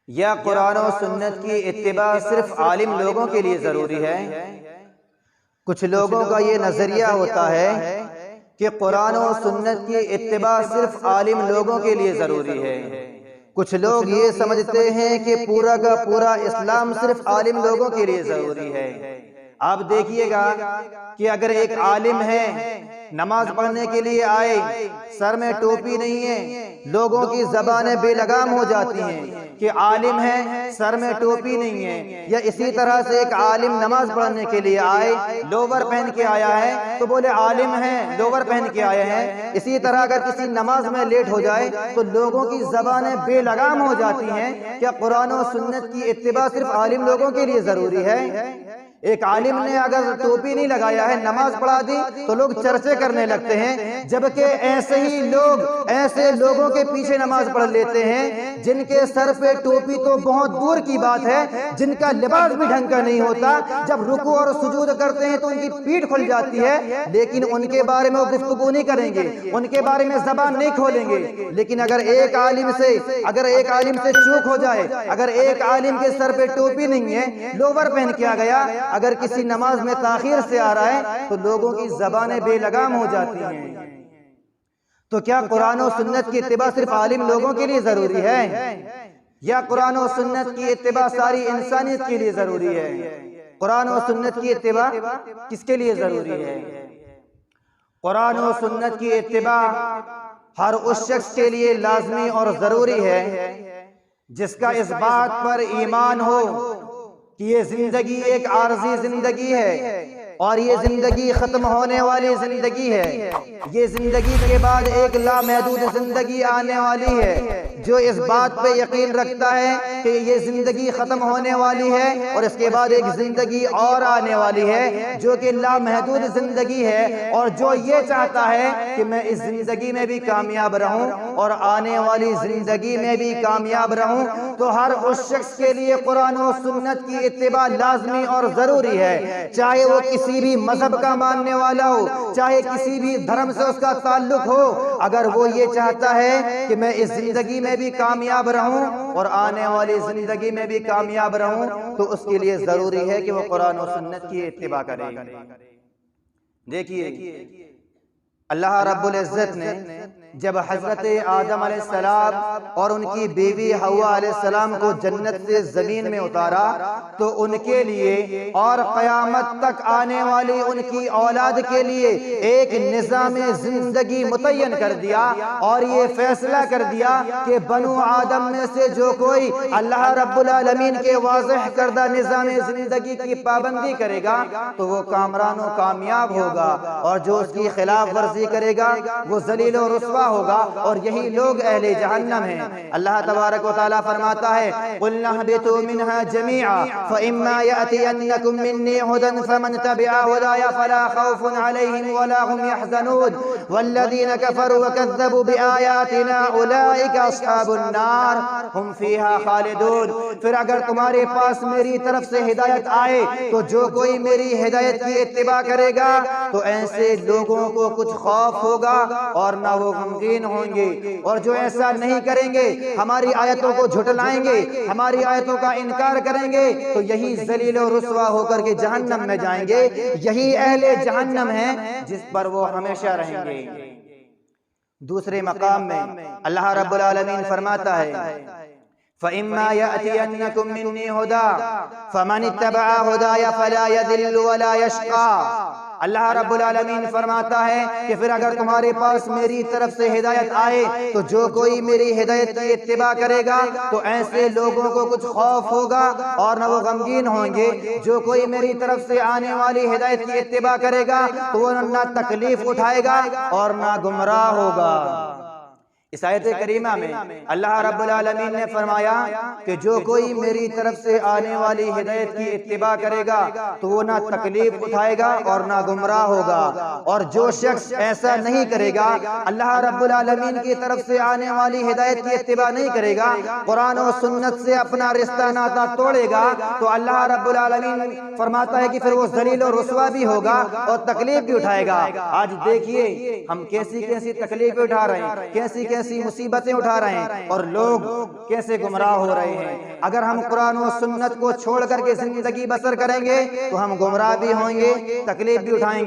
یا قرآن و سنت کی اتباع صرف عالم لوگوں کے لیے ضروری ہے؟ کچھ لوگوں کا یہ نظریہ ہوتا ہے کہ قرآن و سنت کی اتباع صرف عالم لوگوں کے لیے ضروری ہے۔ کچھ لوگ یہ سمجھتے ہیں کہ پورا کا پورا اسلام صرف عالم لوگوں کے لیے ضروری ہے۔ آپ دیکھیے گا کہ اگر ایک عالم ہے، نماز پڑھنے کے لیے آئے، سر میں ٹوپی نہیں ہے، لوگوں کی زبانیں بے لگام ہو جاتی ہیں کہ عالم ہے، سر میں ٹوپی نہیں ہے۔ یا اسی طرح سے ایک عالم نماز پڑھنے کے لیے آئے، لوور پہن کے آیا ہے تو بولے عالم ہے، لوور پہن کے آئے ہیں۔ اسی طرح اگر کسی نماز میں لیٹ ہو جائے تو لوگوں کی زبانیں بے لگام ہو جاتی ہیں۔ کیا قرآن و سنت کی اتباع صرف عالم لوگوں کے لیے ضروری ہے؟ ایک عالم نے اگر ٹوپی نہیں لگایا ہے، نماز پڑھا دی تو لوگ چرچے کرنے لگتے ہیں، جبکہ ایسے ہی لوگ ایسے لوگوں کے پیچھے نماز پڑھ لیتے ہیں جن کے سر پہ ٹوپی تو بہت دور کی بات ہے، جن کا لباس بھی ڈھنگ کا نہیں ہوتا، جب رکوع اور سجود کرتے ہیں تو ان کی پیٹھ کھل جاتی ہے، لیکن ان کے بارے میں وہ گفتگو نہیں کریں گے، ان کے بارے میں زبان نہیں کھولیں گے۔ لیکن اگر ایک عالم سے چوک ہو جائے، اگر ایک عالم کے سر پہ ٹوپی نہیں ہے، لوور پہن کے آ گیا، اگر کسی نماز میں تاخیر سے آ رہا ہے تو لوگوں کی زبانیں بے لگام ہو جاتی ہیں۔ تو کیا قرآن و سنت کی اتباع صرف عالم لوگوں کے لیے ضروری ہے، یا قرآن و سنت کی اتباع ساری انسانیت کے لیے ضروری ہے؟ قرآن و سنت کی اتباع کس کے لیے ضروری ہے؟ قرآن و سنت کی اتباع ہر اس شخص کے لیے لازمی اور ضروری ہے جس کا اس بات پر ایمان ہو کہ یہ زندگی ایک عارضی زندگی ہے اور یہ زندگی ختم ہونے والی زندگی ہے، یہ زندگی کے بعد ایک لامحدود زندگی آنے والی ہے۔ جو اس بات پہ یقین رکھتا ہے کہ یہ زندگی ختم ہونے والی ہے اور اس کے بعد ایک زندگی اور آنے والی ہے جو کہ لامحدود زندگی ہے، اور جو یہ چاہتا ہے کہ میں اس زندگی میں بھی کامیاب رہوں اور آنے والی زندگی میں بھی کامیاب رہوں، تو ہر اس شخص کے لیے قرآن و سنت کی اتباع لازمی اور ضروری ہے، چاہے وہ کسی بھی مذہب کا ماننے والا ہو، چاہے کسی بھی دھرم سے اس کا تعلق ہو۔ اگر وہ یہ چاہتا ہے کہ میں اس زندگی میں بھی کامیاب رہوں اور آنے والی زندگی میں بھی کامیاب رہوں، تو اس کے لیے ضروری ہے کہ وہ قرآن و سنت کی اتباع کرے۔ دیکھیے اللہ رب العزت نے جب حضرت آدم علیہ السلام اور ان کی بیوی حوا علیہ السلام کو جنت سے زمین میں اتارا تو ان کے لیے اور قیامت تک آنے والی ان کی اولاد کے لیے ایک نظام زندگی متعین کر دیا، اور یہ فیصلہ کر دیا کہ بنو آدم میں سے جو کوئی اللہ رب العالمین کے واضح کردہ نظام زندگی کی پابندی کرے گا تو وہ کامران و کامیاب ہوگا، اور جو اس کی خلاف ورزی کرے گا وہ ذلیل و رسوا ہوگا، اور یہی لوگ اہل جہنم ہیں۔ اللہ تبارک و تعالیٰ فرماتا ہے قُلْنَا اهْبِطُوا مِنْهَا جَمِيعًا فَإِمَّا يَأْتِيَنَّكُم مِّنِّي هُدًى فَمَن تَبِعَ هُدَايَ فَلَا خَوْفٌ عَلَيْهِمْ وَلَا هُمْ يَحْزَنُونَ وَالَّذِينَ كَفَرُوا وَكَذَّبُوا بِآيَاتِنَا أُولَٰئِكَ أَصْحَابُ النَّارِ هُمْ فِيهَا خَالِدُونَ۔ پھر اگر تمہارے پاس میری طرف سے ہدایت آئے تو جو کوئی میری ہدایت کی اتباع کرے گا تو ایسے لوگوں کو کچھ خوف ہوگا اور نہ وہ غمگین ہوں گے، اور جو ایسا نہیں کریں گے، ہماری آیتوں کو جھٹلائیں گے، ہماری آیتوں کا انکار کریں گے، تو یہی ذلیل و رسوا ہو کر کے جہنم میں جائیں گے۔ یہی اہل جہنم ہیں جس پر وہ ہمیشہ رہیں گے۔ دوسرے مقام میں اللہ رب العالمین فرماتا ہے فَإِمَّا يَأْتِيَنَّكُم مِّنِّي هُدًى فَمَنِ اتَّبَعَ هُدَايَ فَلَا يَضِلُّ وَلَا يَشْقَىٰ۔ اللہ رب العالمین فرماتا ہے کہ پھر اگر تمہارے پاس میری طرف سے ہدایت آئے تو جو کوئی میری ہدایت کی اتباع کرے گا تو ایسے لوگوں کو کچھ خوف ہوگا اور نہ وہ غمگین ہوں گے۔ جو کوئی میری طرف سے آنے والی ہدایت کی اتباع کرے گا تو وہ نہ تکلیف اٹھائے گا اور نہ گمراہ ہوگا۔ اس آیت کریمہ میں اللہ رب العالمین نے فرمایا کہ جو کوئی میری طرف سے آنے والی ہدایت کی اتباع کرے گا تو وہ نہ تکلیف اٹھائے گا اور نہ گمراہ ہوگا، اور جو شخص ایسا نہیں کرے گا، اللہ رب العالمین کی طرف سے آنے والی ہدایت کی اتباع نہیں کرے گا، قرآن و سنت سے اپنا رشتہ ناتا توڑے گا، تو اللہ رب العالمین فرماتا ہے کہ پھر وہ ذلیل و رسوا بھی ہوگا اور تکلیف بھی اٹھائے گا۔ آج دیکھیے ہم کیسی کیسی تکلیفیں اٹھا رہے ہیں، کیسی کیسی مصیبتیں اٹھا رہے ہیں اور لوگ کیسے گمراہ ہو رہے ہیں۔ اگر ہم قرآن و سنت کو چھوڑ کر کے زندگی بسر کریں گے تو ہم گمراہ بھی ہوں گے، تکلیف بھی اٹھائیں گے۔